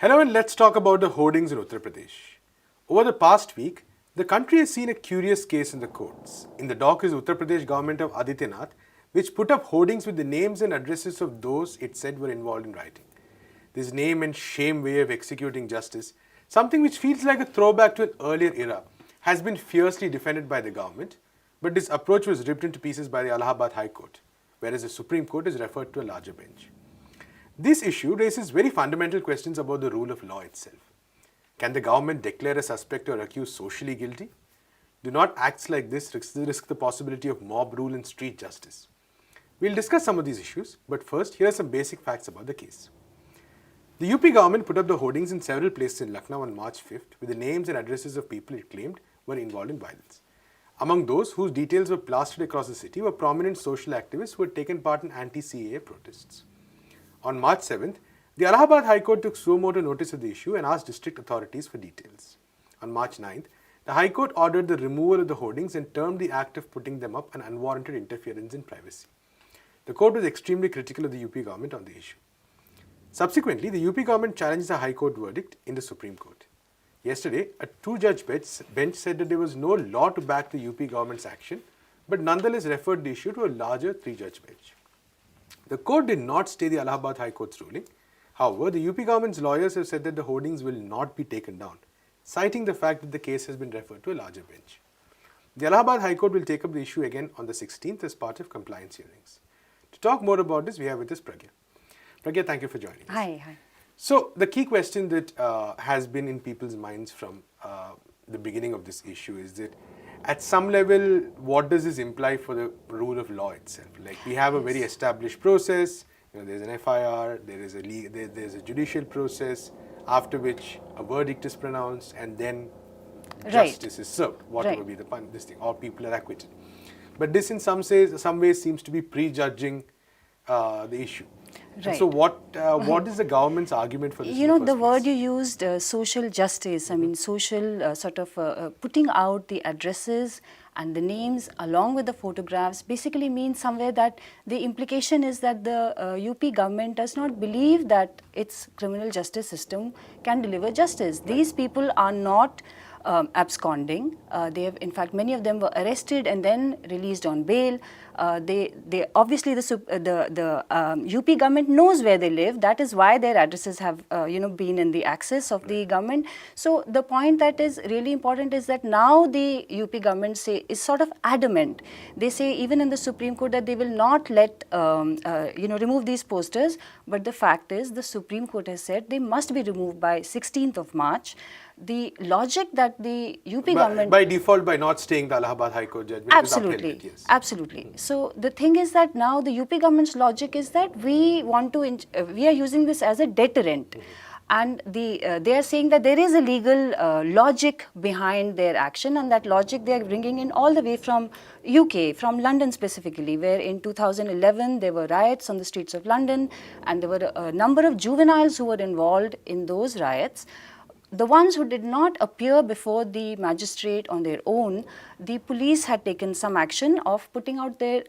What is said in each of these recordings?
Hello and let's talk about the hoardings in Uttar Pradesh. Over the past week, the country has seen a curious case in the courts. In the dock is Uttar Pradesh government of Adityanath, which put up hoardings with the names and addresses of those it said were involved in rioting. This name and shame way of executing justice, something which feels like a throwback to an earlier era, has been fiercely defended by the government, but this approach was ripped into pieces by the Allahabad High Court, whereas the Supreme Court is referred to a larger bench. This issue raises very fundamental questions about the rule of law itself. Can the government declare a suspect or accused socially guilty? Do not acts like this risk the possibility of mob rule and street justice? We'll discuss some of these issues, but first, here are some basic facts about the case. The UP government put up the hoardings in several places in Lucknow on March 5th with the names and addresses of people it claimed were involved in violence. Among those whose details were plastered across the city were prominent social activists who had taken part in anti-CAA protests. On March 7th, the Allahabad High Court took suo motu notice of the issue and asked district authorities for details. On March 9th, the High Court ordered the removal of the hoardings and termed the act of putting them up an unwarranted interference in privacy. The court was extremely critical of the UP government on the issue. Subsequently, the UP government challenged the High Court verdict in the Supreme Court. Yesterday, a two-judge bench said that there was no law to back the UP government's action, but nonetheless referred the issue to a larger three-judge bench. The court did not stay the Allahabad High Court's ruling. However, the UP government's lawyers have said that the hoardings will not be taken down, citing the fact that the case has been referred to a larger bench. The Allahabad High Court will take up the issue again on the 16th as part of compliance hearings. To talk more about this, we have with us Pragya. Pragya, thank you for joining us. Hi. So, the key question that has been in people's minds from the beginning of this issue is that at some level, what does this imply for the rule of law itself? Like, we have a very established process, there's an FIR, there's a judicial process, after which a verdict is pronounced and then justice is served, whatever be the this thing, or people are acquitted. But this in some ways seems to be prejudging the issue. Right. So what is the government's argument for this? The word you used, social justice, social putting out the addresses and the names along with the photographs basically means somewhere that the implication is that the UP government does not believe that its criminal justice system can deliver justice. Right. These people are not absconding. They have, in fact, many of them were arrested and then released on bail. They obviously the UP government knows where they live. That is why their addresses have been in the access of the government. So the point that is really important is that now the UP government is sort of adamant. They say even in the Supreme Court that they will not let remove these posters. But the fact is the Supreme Court has said they must be removed by 16th of March. The logic that the UP government... By default, by not staying the Allahabad High Court judgment. Absolutely, yes. Absolutely. So the thing is that now the UP government's logic is that we are using this as a deterrent. And they are saying that there is a legal logic behind their action, and that logic they are bringing in all the way from UK, from London specifically, where in 2011 there were riots on the streets of London, and there were a number of juveniles who were involved in those riots. The ones who did not appear before the magistrate on their own, the police had taken some action of putting out their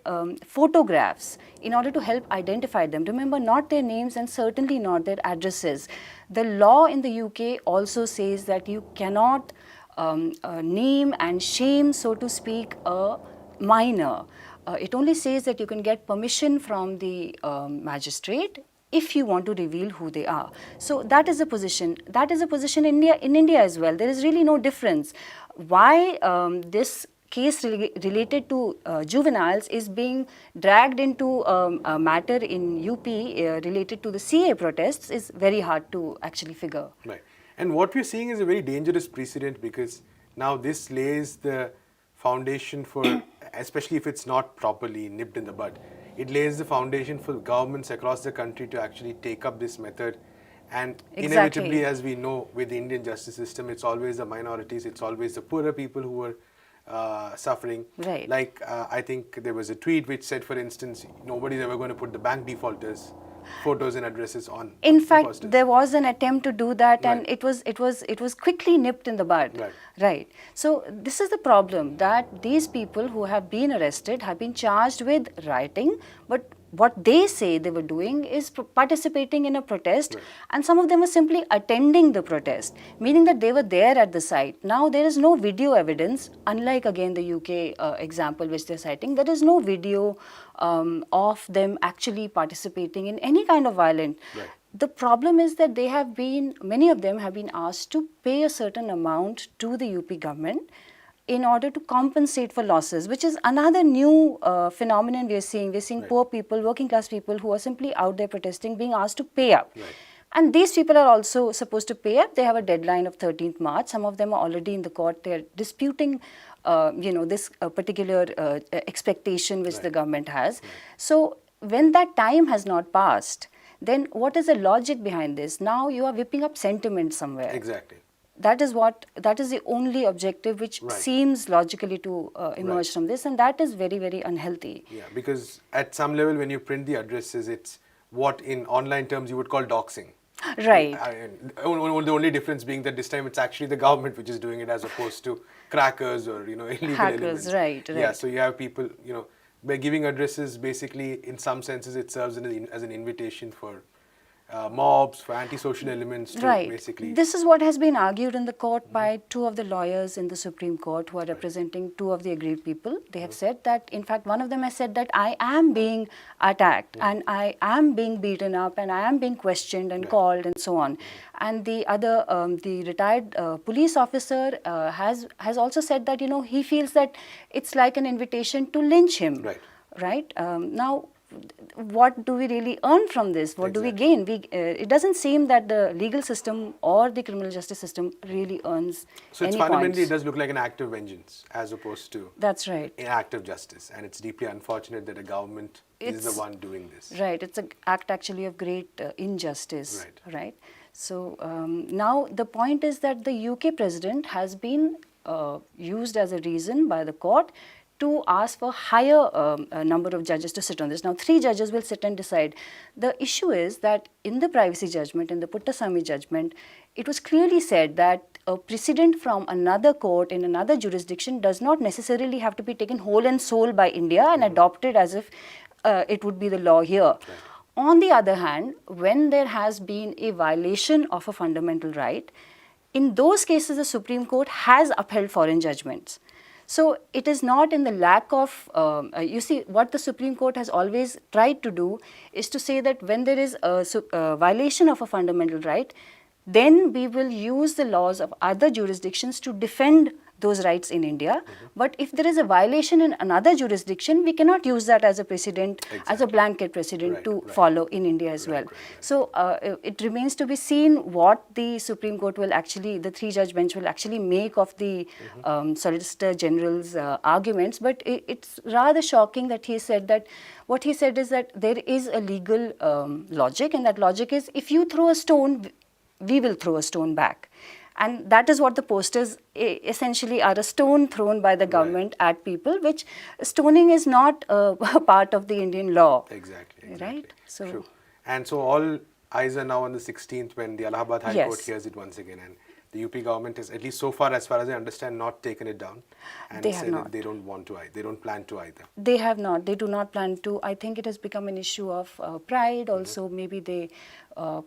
photographs in order to help identify them. Remember, not their names and certainly not their addresses. The law in the UK also says that you cannot name and shame, so to speak, a minor. It only says that you can get permission from the magistrate if you want to reveal who they are. So that is a position. That is a position in India as well. There is really no difference. Why this case related to juveniles is being dragged into a matter in UP related to the CA protests is very hard to actually figure. Right. And what we're seeing is a very dangerous precedent, because now this lays the foundation for, especially if it's not properly nipped in the bud, it lays the foundation for governments across the country to actually take up this method. And inevitably, as we know, with the Indian justice system, it's always the minorities, it's always the poorer people who are suffering. Right. Like, I think there was a tweet which said, for instance, nobody's ever going to put the bank defaulters' photos and addresses on. In fact, there was an attempt to do that, right. And it was quickly nipped in the bud. Right. So this is the problem, that these people who have been arrested have been charged with rioting, but what they say they were doing is participating in a protest, Right. and some of them were simply attending the protest, meaning that they were there at the site. Now there is no video evidence, unlike again the UK example which they're citing. There is no video of them actually participating in any kind of violent. Right. The problem is that many of them have been asked to pay a certain amount to the UP government in order to compensate for losses, which is another new phenomenon we are seeing. We're seeing Right. poor people, working class people who are simply out there protesting, being asked to pay up. Right. And these people are also supposed to pay up. They have a deadline of 13th March. Some of them are already in the court. They're disputing, this particular expectation which the government has. So when that time has not passed, then what is the logic behind this? Now you are whipping up sentiment somewhere. Exactly. That is the only objective which Right. seems logically to emerge Right. from this, and that is very, very unhealthy. Yeah, because at some level, when you print the addresses, it's what in online terms you would call doxing. Right. The only difference being that this time it's actually the government which is doing it as opposed to crackers or illegal Hackers, elements. right, Yeah, right. so you have people, by giving addresses, basically in some senses it serves as an invitation for mobs, for antisocial elements to Right. basically. This is what has been argued in the court by two of the lawyers in the Supreme Court who are representing two of the aggrieved people. They have said that, in fact, one of them has said that I am being attacked and I am being beaten up and I am being questioned and called and so on. And the other, the retired police officer has also said that, he feels that it's like an invitation to lynch him. Right. Right? Now, what do we really earn from this? What do we Exactly. gain? It doesn't seem that the legal system or the criminal justice system really earns So it's any fundamentally, points. it does look like an act of vengeance as opposed to That's right. an act of justice. And it's deeply unfortunate that a government is It's- the one doing this. Right. It's an act actually of great injustice. Right. Right. So now the point is that the UK president has been used as a reason by the court to ask for higher number of judges to sit on this. Now, 3 judges will sit and decide. The issue is that in the privacy judgment, in the Puttaswamy judgment, it was clearly said that a precedent from another court in another jurisdiction does not necessarily have to be taken whole and soul by India and adopted as if it would be the law here. On the other hand, when there has been a violation of a fundamental right, in those cases, the Supreme Court has upheld foreign judgments. So it is not in the lack of, you see, what the Supreme Court has always tried to do is to say that when there is a violation of a fundamental right, then we will use the laws of other jurisdictions to defend those rights in India. But if there is a violation in another jurisdiction, we cannot use that as a precedent, as a blanket precedent Right, to right. follow in India as well. right. So it remains to be seen what the Supreme Court will actually, the 3-judge bench will actually make of the Solicitor General's arguments. But it's rather shocking that he said that, what he said is that there is a legal logic, and that logic is if you throw a stone, we will throw a stone back. And that is what the posters essentially are, a stone thrown by the government at people, which stoning is not a part of the Indian law. Exactly. Right? So- True. And so all eyes are now on the 16th when the Allahabad High Court Yes. hears it once again. And the UP government has, at least so far as I understand, not taken it down. And They have said that not. they don't want to, they don't plan to either. They have not. They do not plan to. I think it has become an issue of pride. Also, maybe they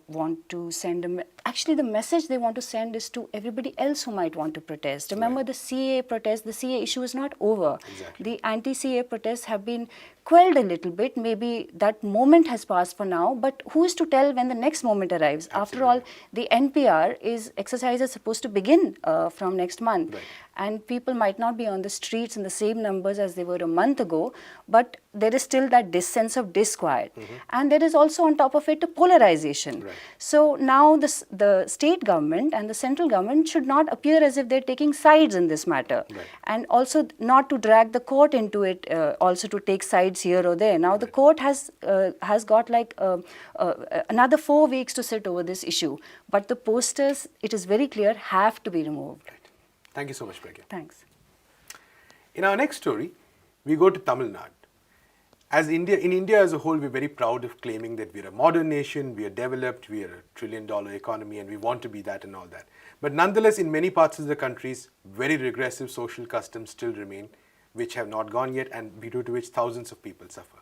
want to send actually, the message they want to send is to everybody else who might want to protest. Remember, the CAA protest, the CAA issue is not over. Exactly. The anti-CAA protests have been quelled a little bit. Maybe that moment has passed for now, but who is to tell when the next moment arrives? After all, the NPR exercise is supposed to begin from next month. Right. And people might not be on the streets in the same numbers as they were a month ago, but there is still that sense of disquiet. And there is also on top of it a polarization. Right. So now the state government and the central government should not appear as if they're taking sides in this matter. Right. And also not to drag the court into it, also to take sides here or there. Now the court has got like another 4 weeks to sit over this issue. But the posters, it is very clear, have to be removed. Right. Thank you so much, Pragya. Thanks. In our next story, we go to Tamil Nadu. In India as a whole, we're very proud of claiming that we're a modern nation, we are developed, we are a trillion-dollar economy, and we want to be that and all that. But nonetheless, in many parts of the countries, very regressive social customs still remain, which have not gone yet, and due to which thousands of people suffer.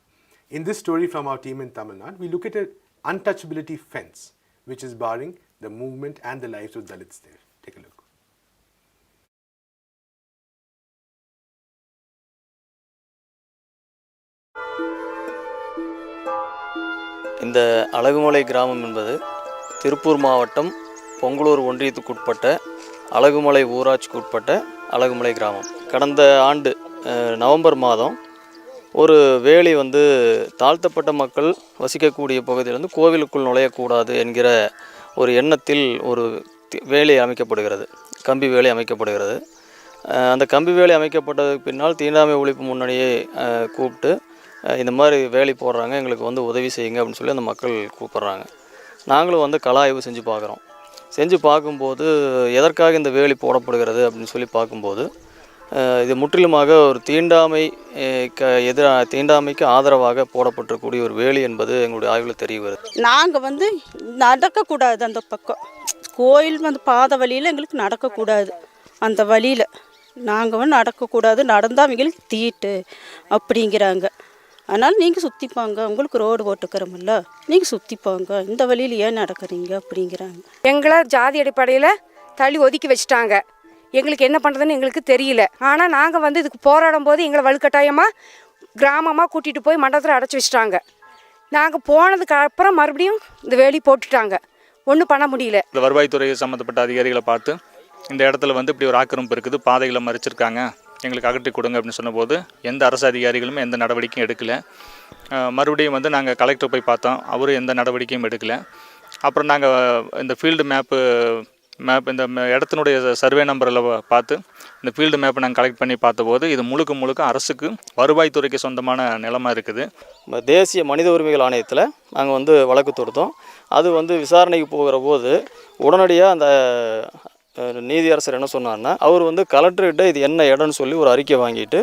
In this story from our team in Tamil Nadu, we look at an untouchability fence which is barring the movement and the lives of Dalits there. Take a look. இந்த அழகுமலை கிராமம் என்பது திருப்பூர் மாவட்டம் பொங்கலூர் ஒன்றியத்துக்குட்பட்ட அழகுமலை ஊராட்சிக்கு உட்பட்ட அழகுமலை கிராமம். கடந்த ஆண்டு November மாதம் ஒரு வேலி தாழ்த்தப்பட்ட மக்கள் வசிக்கக்கூடிய பகுதியிலிருந்து கோவிலுக்குள் நுழையக்கூடாது என்கிற ஒரு எண்ணத்தில் ஒரு வேலி அமைக்கப்படுகிறது, கம்பி வேலி அமைக்கப்படுகிறது. அந்த கம்பி வேலி அமைக்கப்பட்டதுக்கு பின்னால் தீண்டாமை ஒழிப்பு முன்னணியை கூப்பிட்டு இந்த மாதிரி வேலி போடுறாங்க, எங்களுக்கு உதவி செய்யுங்க அப்படின்னு சொல்லி அந்த மக்கள் கூப்பிட்றாங்க. நாங்களும் கள ஆய்வு செஞ்சு பார்க்குறோம். செஞ்சு பார்க்கும்போது எதற்காக இந்த வேலி போடப்படுகிறது அப்படின்னு சொல்லி பார்க்கும்போது இது முற்றிலுமாக ஒரு தீண்டாமைக்கு ஆதரவாக போடப்பட்டிருக்கக்கூடிய ஒரு வேலி என்பது எங்களுடைய ஆய்வில் தெரிய வருது. நாங்கள் நடக்கக்கூடாது, அந்த பக்கம் கோயில் பாத வழியில் எங்களுக்கு நடக்கக்கூடாது. அந்த வழியில் நாங்கள் நடக்கக்கூடாது, நடந்தால் அவங்களுக்கு தீட்டு அப்படிங்கிறாங்க. அதனால் நீங்கள் சுற்றிப்பாங்க, உங்களுக்கு ரோடு போட்டுக்கிறோமில்ல, நீங்கள் சுற்றிப்பாங்க, இந்த வழியில் ஏன் நடக்கிறீங்க அப்படிங்கிறாங்க. எங்களை ஜாதி அடிப்படையில் தள்ளி ஒதுக்கி வச்சுட்டாங்க. எங்களுக்கு என்ன பண்ணுறதுன்னு எங்களுக்கு தெரியல. ஆனால் நாங்கள் இதுக்கு போராடும் போது எங்களை வலுக்கட்டாயமாக கிராமமாக கூட்டிகிட்டு போய் மண்டபத்தில் அடைச்சி வச்சுட்டாங்க. நாங்கள் போனதுக்கு அப்புறம் மறுபடியும் இந்த வேலி போட்டுட்டாங்க, ஒன்றும் பண்ண முடியல. இந்த வருவாய்த்துறை சம்மந்தப்பட்ட அதிகாரிகளை பார்த்து இந்த இடத்துல இப்படி ஒரு ஆக்கிரமிப்பு இருக்குது, பாதைகளை மறிச்சிருக்காங்க, எங்களுக்கு அகற்றி கொடுங்க அப்படின்னு சொன்னபோது எந்த அரசு அதிகாரிகளும் எந்த நடவடிக்கையும் எடுக்கலை. மறுபடியும் நாங்கள் கலெக்டர் போய் பார்த்தோம், அவரும் எந்த நடவடிக்கையும் எடுக்கலை. அப்புறம் நாங்கள் இந்த ஃபீல்டு மேப் இந்த இடத்தினுடைய சர்வே நம்பரில் பார்த்து இந்த ஃபீல்டு மேப்பை நாங்கள் கலெக்ட் பண்ணி பார்த்தபோது இது முழுக்க அரசுக்கு வருவாய்த்துறைக்கு சொந்தமான நிலமாக இருக்குது. தேசிய மனித உரிமைகள் ஆணையத்தில் நாங்கள் வழக்கு தொடுத்தோம். அது விசாரணைக்கு போகிற போது உடனடியாக அந்த நீதியரசர் என்ன சொன்னார்னா, அவர் கலெக்டர்கிட்ட இது என்ன இடம்னு சொல்லி ஒரு அறிக்கை வாங்கிட்டு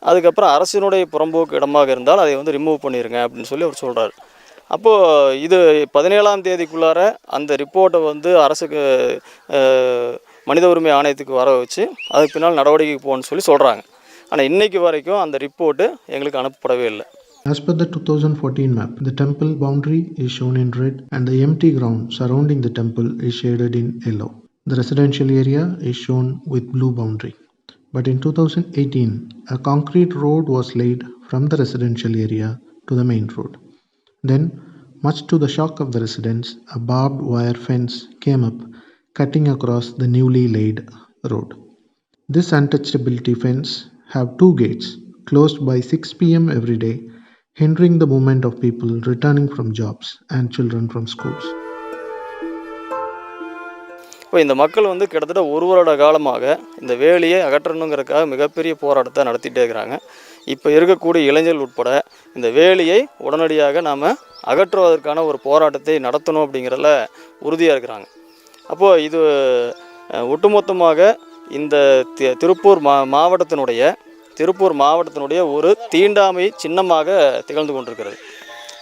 அதுக்கப்புறம் அரசினுடைய புறம்போக்கு இடமாக இருந்தால் அதை ரிமூவ் பண்ணிடுங்க அப்படின்னு சொல்லி அவர் சொல்கிறார். அப்போது இது 17ஆம் தேதிக்குள்ளார அந்த ரிப்போர்ட்டை அரசுக்கு மனித உரிமை ஆணையத்துக்கு வர வச்சு அதுக்கு பின்னால் நடவடிக்கைக்கு போகணும்னு சொல்லி சொல்கிறாங்க. ஆனால் இன்றைக்கு வரைக்கும் அந்த ரிப்போர்ட்டு எங்களுக்கு அனுப்பப்படவே இல்லை. As per the 2014 map, the temple boundary is shown in red and the empty ground surrounding the temple is shaded in yellow. The residential area is shown with blue boundary. But in 2018, a concrete road was laid from the residential area to the main road. Then, much to the shock of the residents, a barbed wire fence came up, cutting across the newly laid road. This untouchability fence have two gates, closed by 6 p.m. every day, hindering the movement of people returning from jobs and children from schools. இப்போ இந்த மக்கள் கிட்டத்தட்ட ஒரு வருட காலமாக இந்த வேலியை அகற்றணுங்கிறதுக்காக மிகப்பெரிய போராட்டத்தை நடத்திட்டே இருக்கிறாங்க. இப்போ இருக்கக்கூடிய இளைஞர்கள் உட்பட இந்த வேலியை உடனடியாக நாம் அகற்றுவதற்கான ஒரு போராட்டத்தை நடத்தணும் அப்படிங்கிறதுல உறுதியாக இருக்கிறாங்க. அப்போது இது ஒட்டுமொத்தமாக இந்த திருப்பூர் மாவட்டத்தினுடைய ஒரு தீண்டாமை சின்னமாக திகழ்ந்து கொண்டிருக்கிறது.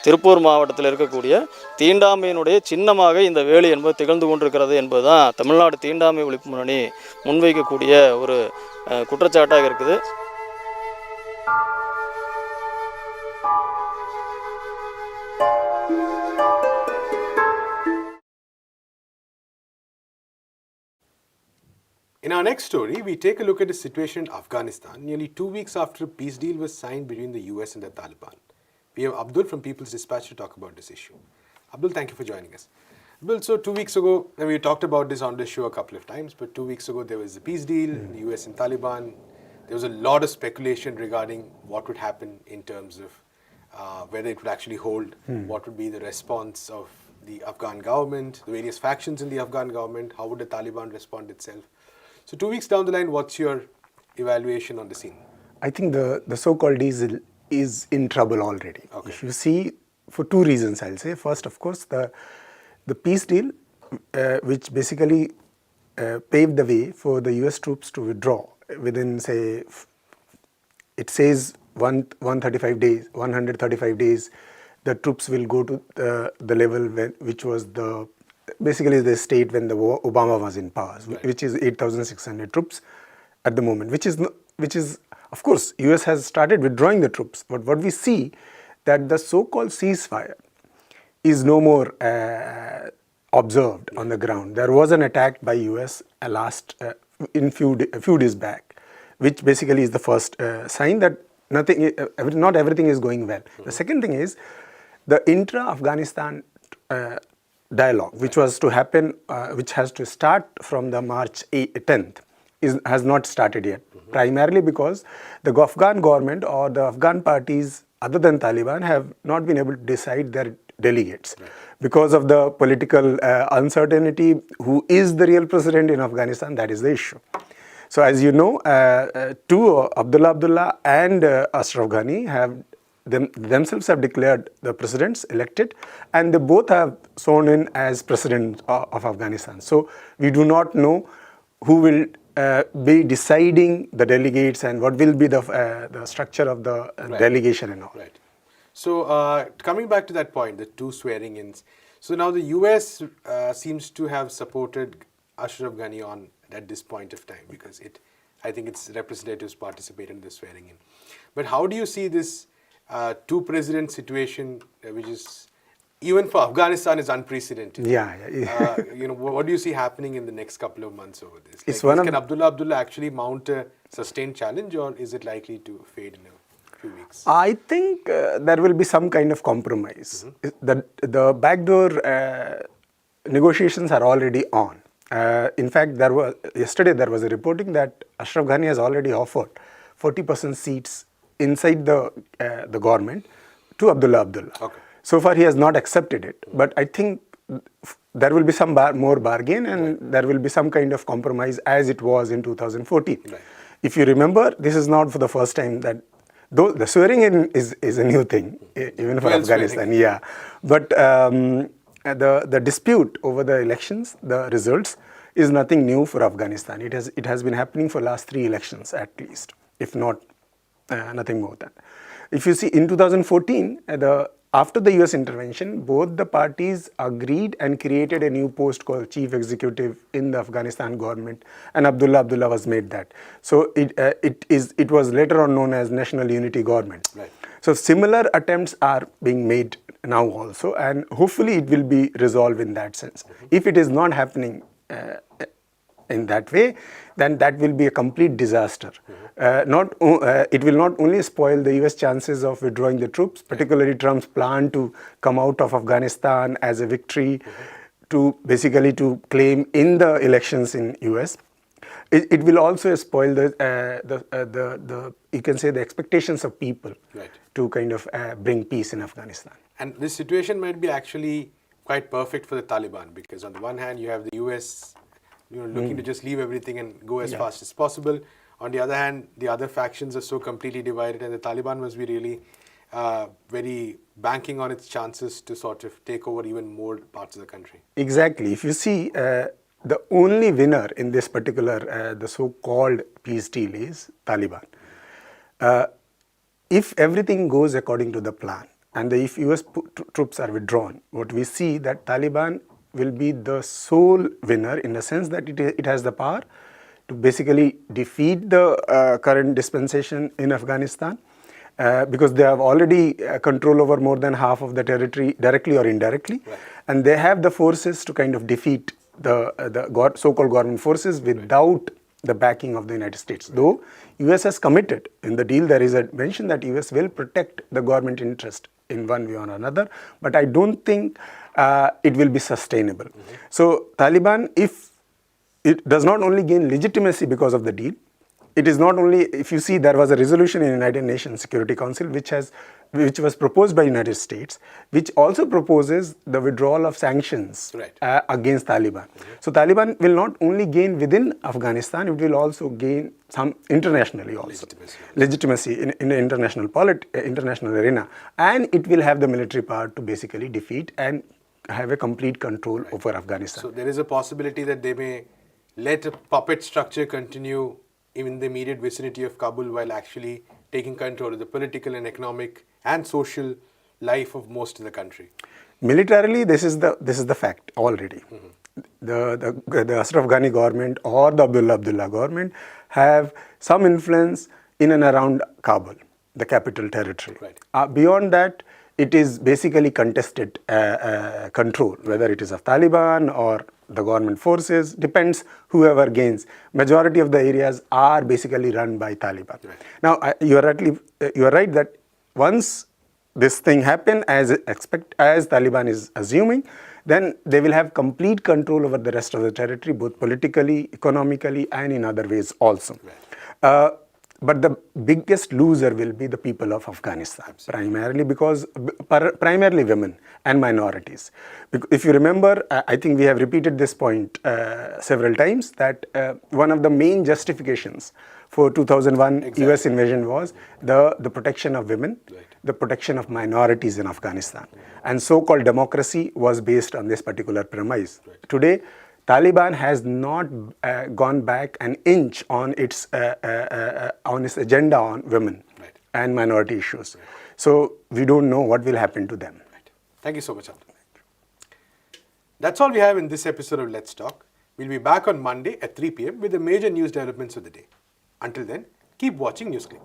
திருப்பூர் மாவட்டத்தில் இருக்கக்கூடிய தீண்டாமையினுடைய சின்னமாக இந்த வேலி என்பது திகழ்ந்து கொண்டிருக்கிறது என்பது தான் தமிழ்நாடு தீண்டாமை ஒழிப்பு முன்னணி முன்வைக்கக்கூடிய ஒரு குற்றச்சாட்டாக இருக்குது. In our next story, we take a look at the situation in Afghanistan nearly 2 weeks after a peace deal was signed between the US and the Taliban. We have Abdul from People's Dispatch to talk about this issue. Abdul, thank you for joining us. Abdul, so 2 weeks ago, and we talked about this on this show a couple of times, but 2 weeks ago there was a peace deal, the US and Taliban. There was a lot of speculation regarding what would happen in terms of whether it would actually hold, what would be the response of the Afghan government, the various factions in the Afghan government, how would the Taliban respond itself. So 2 weeks down the line, what's your evaluation on the scene? I think the so-called diesel is in trouble already. Okay. If you see, for two reasons, I'll say. First, of course, the peace deal, which basically paved the way for the US troops to withdraw within, say, it says 135 days, the troops will go to the level which was basically the state when Obama was in power, right, which is 8,600 troops at the moment, which is of course US has started withdrawing the troops, but what we see that the so-called ceasefire is no more observed on the ground. There was an attack by US a few days back, which basically is the first sign that not everything is going well. The second thing is the intra-Afghanistan dialogue, which was to happen, which has to start from the March 10th, has not started yet. Primarily because the Afghan government or the Afghan parties other than Taliban have not been able to decide their delegates. Because of the political uncertainty, who is the real president in Afghanistan, that is the issue. So as you know, Abdullah and Ashraf Ghani have themselves have declared the presidents elected, and they both have sworn in as president of Afghanistan. So we do not know who will be deciding the delegates and what will be the structure of the delegation and all. Right. So coming back to that point, the two swearing-ins. So now the US seems to have supported Ashraf Ghani at this point of time because I think its representatives participate in the swearing-in. But how do you see this two-president situation, which is even for Afghanistan is unprecedented? What do you see happening in the next couple of months over this? Can Abdullah actually mount a sustained challenge, or is it likely to fade in a few weeks? I think there will be some kind of compromise. The backdoor negotiations are already on. In fact, yesterday there was a reporting that Ashraf Ghani has already offered 40% seats inside the government to Abdullah. Okay. So far he has not accepted it, but I think there will be some more bargain and there will be some kind of compromise as it was in 2014. Right. If you remember, this is not for the first time that, though the swearing in is a new thing, even for Afghanistan. Swearing. Yeah, but the dispute over the elections, the results, is nothing new for Afghanistan. It has been happening for last 3 elections at least, if not nothing more than. If you see in 2014, after the US intervention, both the parties agreed and created a new post called Chief Executive in the Afghanistan government, and Abdullah was made that. So it was later on known as National Unity Government. Right. So similar attempts are being made now also, and hopefully it will be resolved in that sense. If it is not happening in that way, then that will be a complete disaster. It will not only spoil the US chances of withdrawing the troops, particularly Trump's plan to come out of Afghanistan as a victory, to basically to claim in the elections in US. It will also spoil the you can say the expectations of people to kind of bring peace in Afghanistan. And this situation might be actually quite perfect for the Taliban, because on the one hand you have the US looking to just leave everything and go as fast as possible. On the other hand, the other factions are so completely divided, and the Taliban must be really very banking on its chances to sort of take over even more parts of the country. Exactly. If you see, the only winner in this particular, the so-called peace deal is Taliban. If everything goes according to the plan, and if US troops are withdrawn, what we see that Taliban will be the sole winner in the sense that it has the power to basically defeat the current dispensation in Afghanistan, because they have already control over more than half of the territory directly or indirectly, and they have the forces to kind of defeat the so-called government forces without the backing of the United States. Though US has committed in the deal, there is a mention that US will protect the government interest in one way or another, but I don't think it will be sustainable. So Taliban, if it does not only gain legitimacy because of the deal, it is not only, if you see, there was a resolution in United Nations Security Council which was proposed by United States, which also proposes the withdrawal of sanctions against Taliban. So Taliban will not only gain within Afghanistan, it will also gain some internationally also. Legitimacy in the international arena. And it will have the military power to basically defeat and have a complete control over Afghanistan. So there is a possibility that they may let a puppet structure continue in the immediate vicinity of Kabul while actually taking control of the political and economic and social life of most of the country. Militarily, this is the fact already. The Ashraf Ghani government or the Abdullah government have some influence in and around Kabul, the capital territory. Beyond that, it is basically contested control, whether it is of Taliban or the government forces, depends whoever gains. Majority of the areas are basically run by Taliban. Right. Now, you are right that once this thing happen as Taliban is assuming, then they will have complete control over the rest of the territory, both politically, economically, and in other ways also. Right. But the biggest loser will be the people of Afghanistan, primarily because primarily women and minorities. If you remember, I think we have repeated this point several times, that one of the main justifications for 2001 US invasion was the protection of women, right, the protection of minorities in Afghanistan. And so-called democracy was based on this particular premise. Right. Today, Taliban has not gone back an inch on its agenda on women, right, and minority issues. Right. So we don't know what will happen to them. Right. Thank you so much, Abdul. That's all we have in this episode of Let's Talk. We'll be back on Monday at 3 p.m. with the major news developments of the day. Until then, keep watching NewsClick.